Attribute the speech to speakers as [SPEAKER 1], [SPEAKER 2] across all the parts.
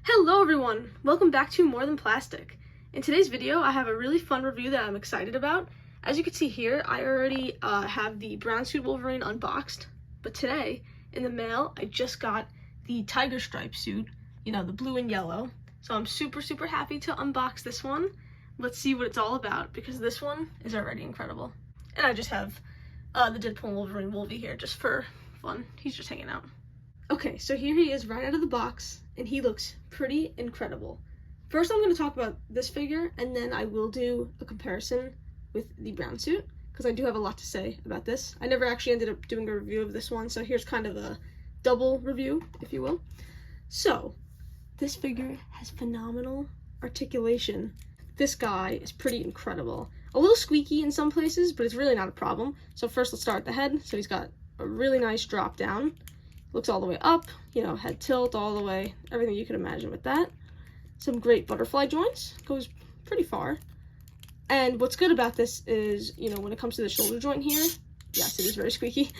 [SPEAKER 1] Hello everyone! Welcome back to More Than Plastic. In today's video, I have a really fun review that I'm excited about. As you can see here, I already have the brown suit Wolverine unboxed, but today, in the mail, I just got the tiger stripe suit, you know, the blue and yellow. So I'm super happy to unbox this one. Let's see what it's all about, because this one is already incredible. And I just have the Deadpool Wolverine Wolvie here just for fun. He's just hanging out. Okay, so here he is right out of the box, and he looks pretty incredible. First, I'm going to talk about this figure, and then I will do a comparison with the brown suit, because I do have a lot to say about this. I never actually ended up doing a review of this one, so here's kind of a double review, if you will. So, this figure has phenomenal articulation. This guy is pretty incredible. A little squeaky in some places, but it's really not a problem. So first, let's start at the head. So he's got a really nice drop down. Looks all the way up, you know, head tilt all the way, everything you can imagine with that. Some great butterfly joints, goes pretty far. And what's good about this is, you know, when it comes to the shoulder joint here, yes, it is very squeaky.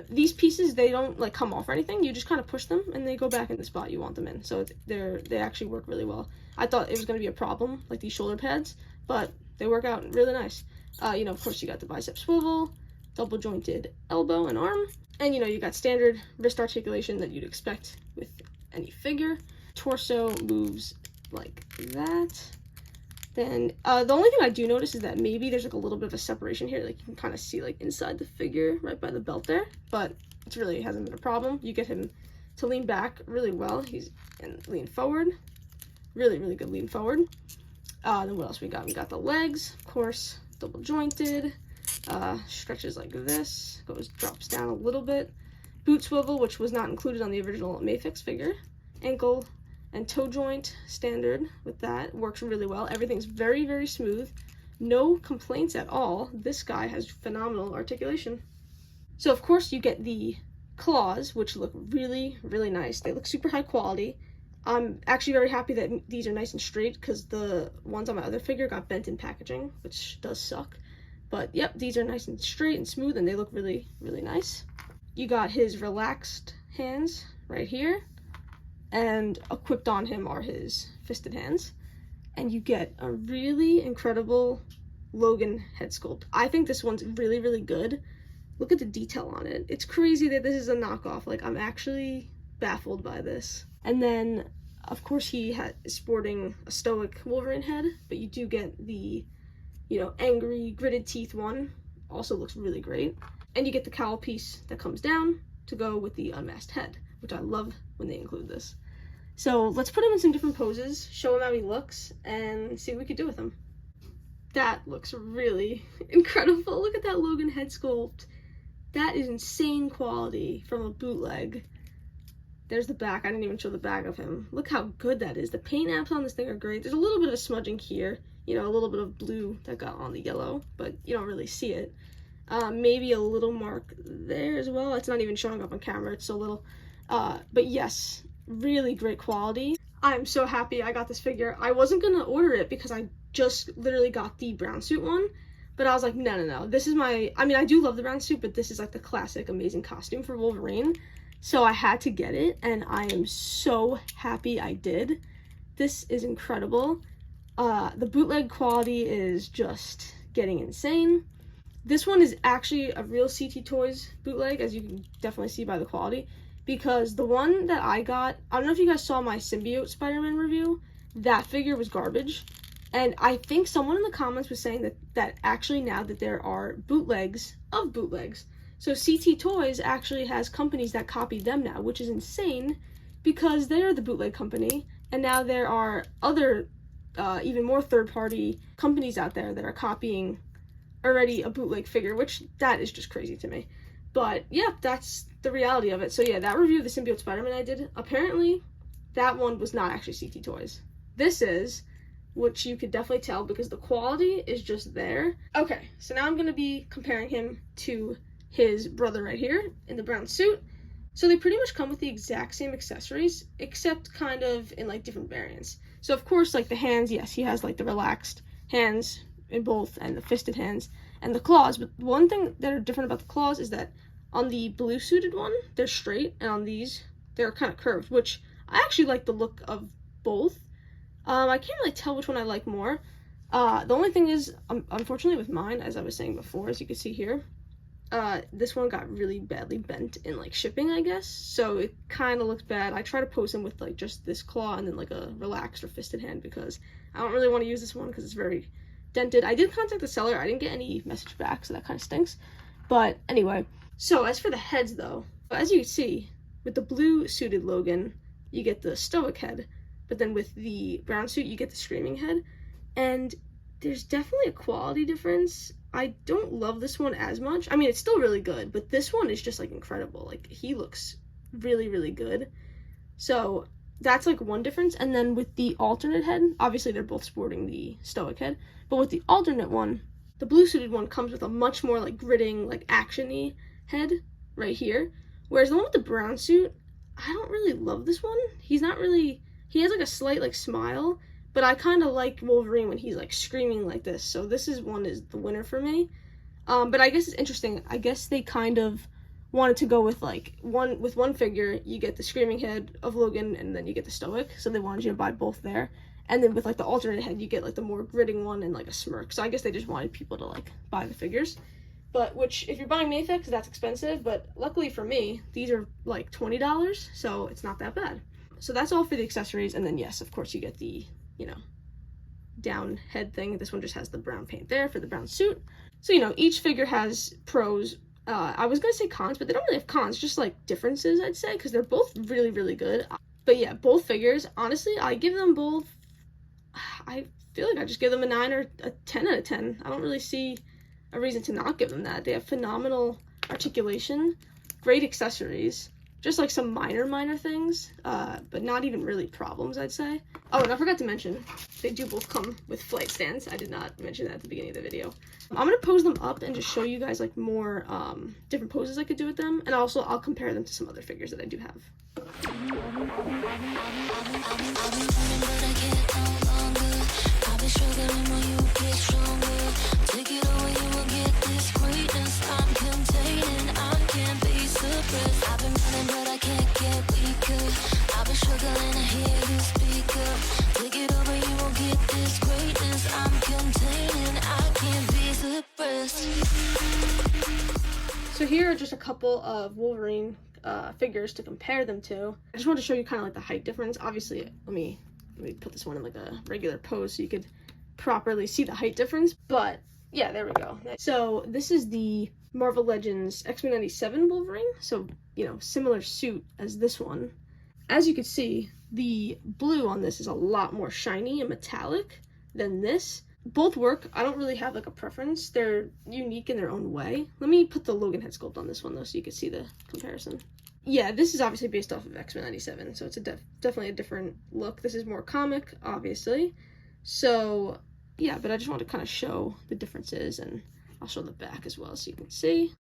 [SPEAKER 1] These pieces, they don't like come off or anything. You just kind of push them and they go back in the spot you want them in. So they actually work really well. I thought it was going to be a problem, like these shoulder pads, but they work out really nice. You know, of course, you got the bicep swivel, double jointed elbow and arm. And, you know, you got standard wrist articulation that you'd expect with any figure. Torso moves like that. Then, the only thing I do notice is that maybe there's like a little bit of a separation here. Like, you can kind of see, like, inside the figure right by the belt there. But it really hasn't been a problem. You get him to lean back really well. And lean forward. Really good lean forward. Then what else we got? We got the legs, of course, double jointed. Stretches like this, drops down a little bit. Boot swivel, which was not included on the original mafex figure. Ankle and toe joint, standard with that, works really well. Everything's very smooth. No complaints at all. This guy has phenomenal articulation. So of course you get the claws, which look really nice. They look super high quality. I'm actually very happy that these are nice and straight, because the ones on my other figure got bent in packaging, which does suck. But yep, these are nice and straight and smooth, and they look really nice. You got his relaxed hands right here, and equipped on him are his fisted hands. And you get a really incredible Logan head sculpt. I think this one's really good. Look at the detail on it. It's crazy that this is a knockoff. Like, I'm actually baffled by this. And then, of course, he is sporting a stoic Wolverine head, but you do get the, you know, angry, gritted teeth one. Also looks really great. And you get the cowl piece that comes down to go with the unmasked head, which I love when they include this. So let's put him in some different poses, show him how he looks, and see what we could do with him. That looks really incredible. Look at that Logan head sculpt. That is insane quality from a bootleg. There's the back. I didn't even show the back of him. Look how good that is. The paint apps on this thing are great. There's a little bit of smudging here. You know, a little bit of blue that got on the yellow, but you don't really see it. Maybe a little mark there as well. It's not even showing up on camera. It's so little. But yes, really great quality. I'm so happy I got this figure. I wasn't going to order it because I just literally got the brown suit one, but I was like, no. This is I mean, I do love the brown suit, but this is like the classic amazing costume for Wolverine. So I had to get it, and I am so happy I did. This is incredible. The bootleg quality is just getting insane. This one is actually a real CT Toys bootleg, as you can definitely see by the quality, because the one that I got, I don't know if you guys saw my symbiote Spider-Man review, that figure was garbage. And I think someone in the comments was saying that actually now that there are bootlegs of bootlegs. So CT Toys actually has companies that copy them now, which is insane, because they're the bootleg company, and now there are other even more third-party companies out there that are copying already a bootleg figure, which that is just crazy to me. But yeah, that's the reality of it. So yeah, that review of the Symbiote Spider-Man I did, apparently that one was not actually CT Toys. This is, which you could definitely tell because the quality is just there. Okay, so now I'm going to be comparing him to his brother right here in the brown suit. So they pretty much come with the exact same accessories, except kind of in like different variants. So of course, like the hands, yes, he has like the relaxed hands in both, and the fisted hands, and the claws. But one thing that are different about the claws is that on the blue suited one, they're straight, and on these, they're kind of curved, which I actually like the look of both. I can't really tell which one I like more. The only thing is, unfortunately with mine, as I was saying before, as you can see here, this one got really badly bent in like shipping, I guess, so it kind of looks bad. I try to pose him with like just this claw and then like a relaxed or fisted hand because I don't really want to use this one because it's very dented. I did contact the seller. I didn't get any message back, so that kind of stinks. But anyway, so as for the heads though, as you can see, with the blue suited Logan, you get the stoic head, but then with the brown suit, you get the screaming head, and there's definitely a quality difference. I don't love this one as much. I mean, it's still really good, but this one is just like incredible. Like, he looks really, really good. So that's like one difference. And then with the alternate head, obviously they're both sporting the stoic head, but with the alternate one, the blue suited one comes with a much more like gritting, like action-y head right here. Whereas the one with the brown suit, I don't really love this one. He's not really, he has like a slight like smile, but I kind of like Wolverine when he's like screaming like this. So this one is the winner for me. But I guess it's interesting. I guess they kind of wanted to go with like one figure, you get the screaming head of Logan and then you get the stoic. So they wanted you to buy both there. And then with like the alternate head, you get like the more gritting one and like a smirk. So I guess they just wanted people to like buy the figures. But which, if you're buying mafex, that's expensive. But luckily for me, these are like $20, so it's not that bad. So that's all for the accessories. And then yes, of course you get the, you know, down head thing. This one just has the brown paint there for the brown suit. So, you know, each figure has pros. I was gonna say cons, but they don't really have cons, just like differences, I'd say, because they're both really, really good. But yeah, both figures, honestly, I give them both, I feel like I just give them a 9 or a 10 out of 10. I don't really see a reason to not give them that. They have phenomenal articulation, great accessories, just like some minor things, but not even really problems, I'd say. Oh, and I forgot to mention, they do both come with flight stands. I did not mention that at the beginning of the video. I'm gonna pose them up and just show you guys like more different poses I could do with them, and also I'll compare them to some other figures that I do have. So here are just a couple of Wolverine figures to compare them to. I just want to show you kind of like the height difference. Obviously, let me put this one in like a regular pose so you could properly see the height difference. But yeah, there we go. So this is the Marvel Legends X-Men 97 Wolverine. So, you know, similar suit as this one. As you can see, the blue on this is a lot more shiny and metallic than this. Both work. I don't really have like a preference. They're unique in their own way. Let me put the Logan head sculpt on this one though so you can see the comparison. Yeah, this is obviously based off of X-Men 97, so it's a definitely a different look. This is more comic, obviously. So yeah, but I just want to kind of show the differences, and I'll show the back as well so you can see.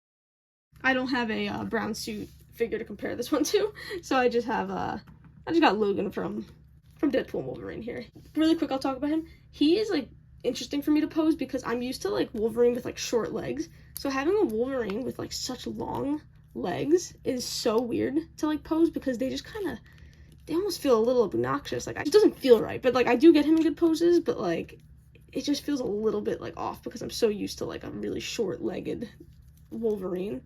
[SPEAKER 1] I don't have a brown suit figure to compare this one to, so I just have I just got Logan from Deadpool and Wolverine here. Really quick, I'll talk about him. He is like interesting for me to pose because I'm used to like Wolverine with like short legs, so having a Wolverine with like such long legs is so weird to like pose because they just kind of, they almost feel a little obnoxious. Like, it doesn't feel right, but like I do get him in good poses, but like it just feels a little bit like off because I'm so used to like a really short-legged Wolverine.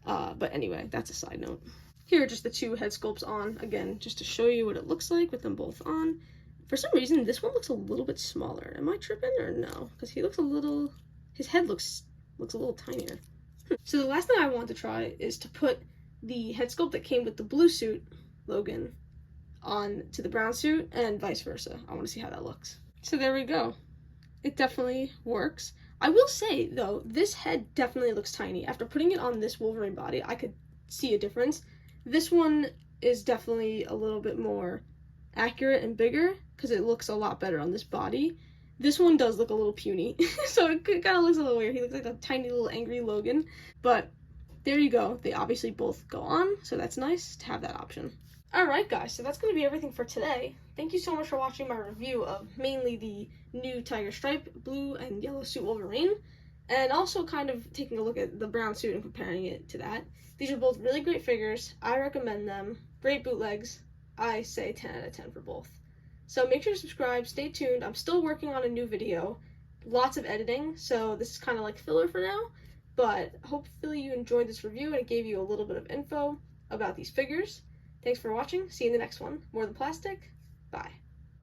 [SPEAKER 1] But anyway, that's a side note. Here are just the two head sculpts on, again, just to show you what it looks like with them both on. For some reason, this one looks a little bit smaller. Am I tripping or no? Because he looks a little, his head looks a little tinier. So the last thing I want to try is to put the head sculpt that came with the blue suit, Logan, on to the brown suit and vice versa. I want to see how that looks. So there we go. It definitely works. I will say, though, this head definitely looks tiny. After putting it on this Wolverine body, I could see a difference. This one is definitely a little bit more accurate and bigger because it looks a lot better on this body. This one does look a little puny, so it kind of looks a little weird. He looks like a tiny little angry Logan, but there you go. They obviously both go on, so that's nice to have that option. Alright guys, so that's going to be everything for today. Thank you so much for watching my review of mainly the new Tiger Stripe, blue and yellow suit Wolverine, and also kind of taking a look at the brown suit and comparing it to that. These are both really great figures. I recommend them. Great bootlegs. I say 10 out of 10 for both. So make sure to subscribe, stay tuned. I'm still working on a new video, lots of editing, so this is kind of like filler for now, but hopefully you enjoyed this review and it gave you a little bit of info about these figures. Thanks for watching. See you in the next one. More Than Plastic. Bye.